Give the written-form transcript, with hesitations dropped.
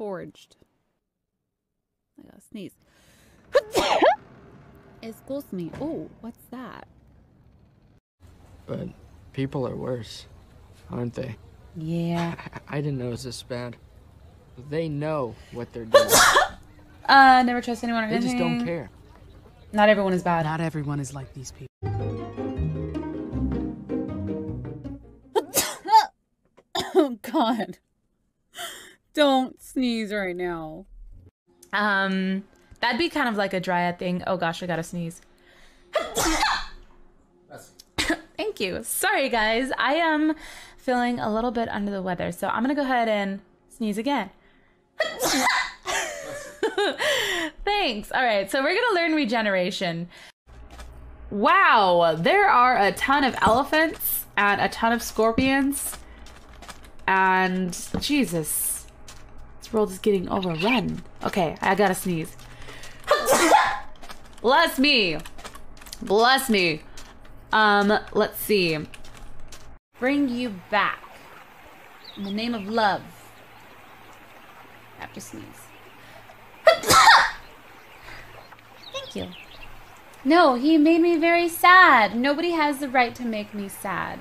forged. I gotta sneeze. Excuse me. Oh, what's that? But people are worse, aren't they? Yeah. I didn't know it was this bad. They know what they're doing. Never trust anyone or They anything. just don't care. Not everyone is bad. Not everyone is like these people. Oh, God. Don't sneeze right now. That'd be kind of like a dryad thing. Oh gosh, I gotta sneeze. Thank you. Sorry guys, I am feeling a little bit under the weather, so I'm gonna go ahead and sneeze again. Thanks. All right, so we're gonna learn regeneration. Wow, there are a ton of elephants and a ton of scorpions, and Jesus, this world is getting overrun. Okay, I gotta sneeze. Bless me. Bless me. Let's see. Bring you back. In the name of love. I have to sneeze. Thank you. No, he made me very sad. Nobody has the right to make me sad.